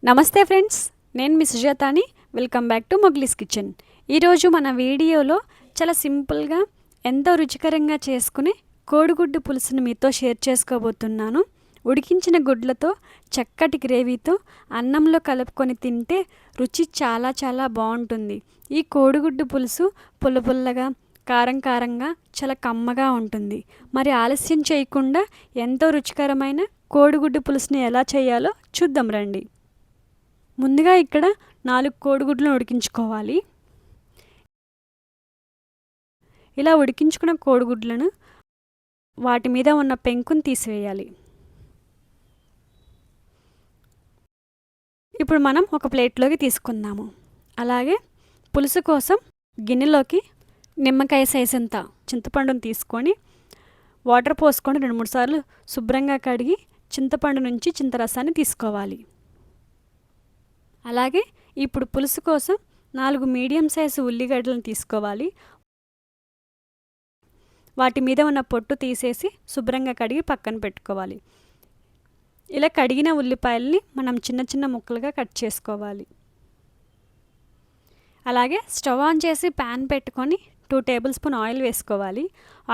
నమస్తే ఫ్రెండ్స్, నేను మీ సుజాతాని. Welcome back to Mowgli's kitchen. ఈరోజు మన వీడియోలో చాలా సింపుల్గా ఎంతో రుచికరంగా చేసుకునే కోడిగుడ్డు పులుసును మీతో షేర్ చేసుకోబోతున్నాను. ఉడికించిన గుడ్లతో చక్కటి గ్రేవీతో అన్నంలో కలుపుకొని తింటే రుచి చాలా చాలా బాగుంటుంది. ఈ కోడిగుడ్డు పులుసు పుల్ల పుల్లగా కారం కారంగా చాలా కమ్మగా ఉంటుంది. మరి ఆలస్యం చేయకుండా ఎంతో రుచికరమైన కోడిగుడ్డు పులుసుని ఎలా చేయాలో చూద్దాం రండి. ముందుగా ఇక్కడ 4 కోడిగుడ్లను ఉడికించుకోవాలి. ఇలా ఉడికించుకున్న కోడిగుడ్లను వాటి మీద ఉన్న పెంకుని తీసివేయాలి. ఇప్పుడు మనం ఒక ప్లేట్లోకి తీసుకుందాము. అలాగే పులుసు కోసం గిన్నెలోకి నిమ్మకాయ సైజంత చింతపండును తీసుకొని వాటర్ పోసుకొని 2-3 సార్లు శుభ్రంగా కడిగి చింతపండు నుంచి చింతరసాన్ని తీసుకోవాలి. అలాగే ఇప్పుడు పులుసు కోసం 4 మీడియం సైజు ఉల్లిగడ్డలను తీసుకోవాలి. వాటి మీద ఉన్న పొట్టు తీసేసి శుభ్రంగా కడిగి పక్కన పెట్టుకోవాలి. ఇలా కడిగిన ఉల్లిపాయల్ని మనం చిన్న చిన్న ముక్కలుగా కట్ చేసుకోవాలి. అలాగే స్టవ్ ఆన్ చేసి ప్యాన్ పెట్టుకొని 2 టేబుల్ స్పూన్ ఆయిల్ వేసుకోవాలి.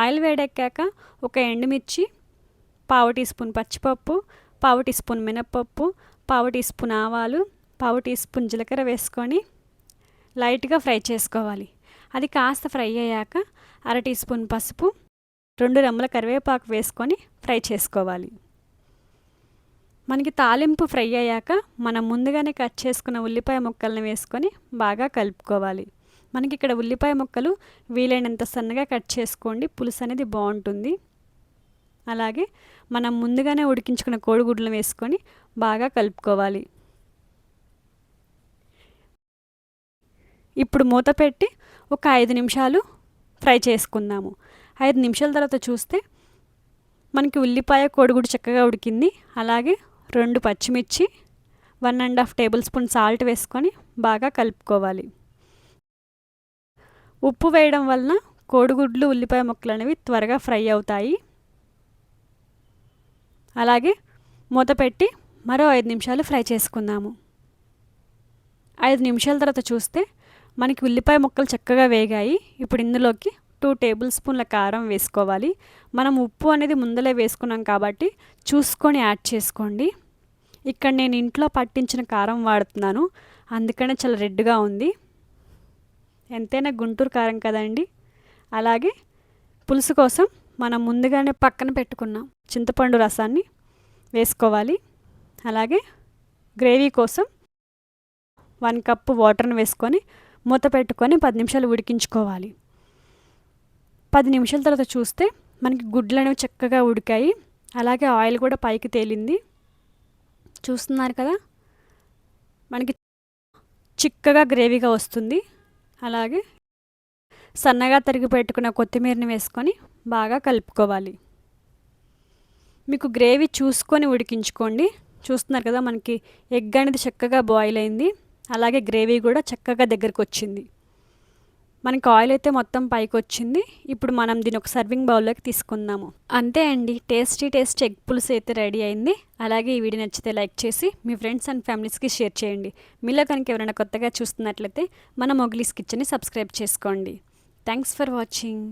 ఆయిల్ వేడెక్కాక ఒక ఎండుమిర్చి, 1/2 టీ స్పూన్ పచ్చిపప్పు, 1/2 టీ స్పూన్ మినపప్పు, 1/2 టీ స్పూన్ ఆవాలు, 1/2 టీ స్పూన్ జీలకర్ర వేసుకొని లైట్గా ఫ్రై చేసుకోవాలి. అది కాస్త ఫ్రై అయ్యాక 1/2 టీ స్పూన్ పసుపు, 2 రెమ్మల కరివేపాకు వేసుకొని ఫ్రై చేసుకోవాలి. మనకి తాలింపు ఫ్రై అయ్యాక మనం ముందుగానే కట్ చేసుకున్న ఉల్లిపాయ ముక్కలను వేసుకొని బాగా కలుపుకోవాలి. మనకి ఇక్కడ ఉల్లిపాయ ముక్కలు వీలైనంత సన్నగా కట్ చేసుకోండి, పులుసు అనేది బాగుంటుంది. అలాగే మనం ముందుగానే ఉడికించుకున్న కోడిగుడ్లను వేసుకొని బాగా కలుపుకోవాలి. ఇప్పుడు మూత పెట్టి ఒక 5 నిమిషాలు ఫ్రై చేసుకుందాము. 5 నిమిషాల తర్వాత చూస్తే మనకి ఉల్లిపాయ కోడిగుడ్డు చక్కగా ఉడికింది. అలాగే 2 పచ్చిమిర్చి, 1.5 టేబుల్ స్పూన్ సాల్ట్ వేసుకొని బాగా కలుపుకోవాలి. ఉప్పు వేయడం వలన కోడిగుడ్లు ఉల్లిపాయ ముక్కలు అనేవి త్వరగా ఫ్రై అవుతాయి. అలాగే మూత పెట్టి మరో 5 నిమిషాలు ఫ్రై చేసుకుందాము. 5 నిమిషాల తర్వాత చూస్తే మనకి ఉల్లిపాయ ముక్కలు చక్కగా వేగాయి. ఇప్పుడు ఇందులోకి 2 టేబుల్ స్పూన్ల కారం వేసుకోవాలి. మనం ఉప్పు అనేది ముందలే వేసుకున్నాం కాబట్టి చూసుకొని యాడ్ చేసుకోండి. ఇక్కడ నేను ఇంట్లో పట్టించిన కారం వాడుతున్నాను, అందుకనే చాలా రెడ్గా ఉంది. ఎంతైనా గుంటూరు కారం కదండి. అలాగే పులుసు కోసం మనం ముందుగానే పక్కన పెట్టుకున్నాం చింతపండు రసాన్ని వేసుకోవాలి. అలాగే గ్రేవీ కోసం 1 కప్పు వాటర్ని వేసుకొని మూత పెట్టుకొని 10 నిమిషాలు ఉడికించుకోవాలి. 10 నిమిషాల తర్వాత చూస్తే మనకి గుడ్లు అనేవి చక్కగా ఉడికాయి. అలాగే ఆయిల్ కూడా పైకి తేలింది. చూస్తున్నారు కదా, మనకి చిక్కగా గ్రేవీగా వస్తుంది. అలాగే సన్నగా తరిగి పెట్టుకున్న కొత్తిమీరని వేసుకొని బాగా కలుపుకోవాలి. మీకు గ్రేవీ చూసుకొని ఉడికించుకోండి. చూస్తున్నారు కదా, మనకి ఎగ్ అనేది చక్కగా బాయిల్ అయింది. అలాగే గ్రేవీ కూడా చక్కగా దగ్గరికి వచ్చింది. మనకి ఆయిల్ అయితే మొత్తం పైకి వచ్చింది. ఇప్పుడు మనం దీని ఒక సర్వింగ్ బౌల్లోకి తీసుకుందాము. అంతే అండి, టేస్టీ ఎగ్ పులుసు అయితే రెడీ అయింది. అలాగే ఈ వీడియో నచ్చితే లైక్ చేసి మీ ఫ్రెండ్స్ అండ్ ఫ్యామిలీస్కి షేర్ చేయండి. మీలో కనుక ఎవరైనా కొత్తగా చూస్తున్నట్లయితే మన మొగ్లీస్ కిచెన్ని సబ్స్క్రైబ్ చేసుకోండి. Thanks for watching.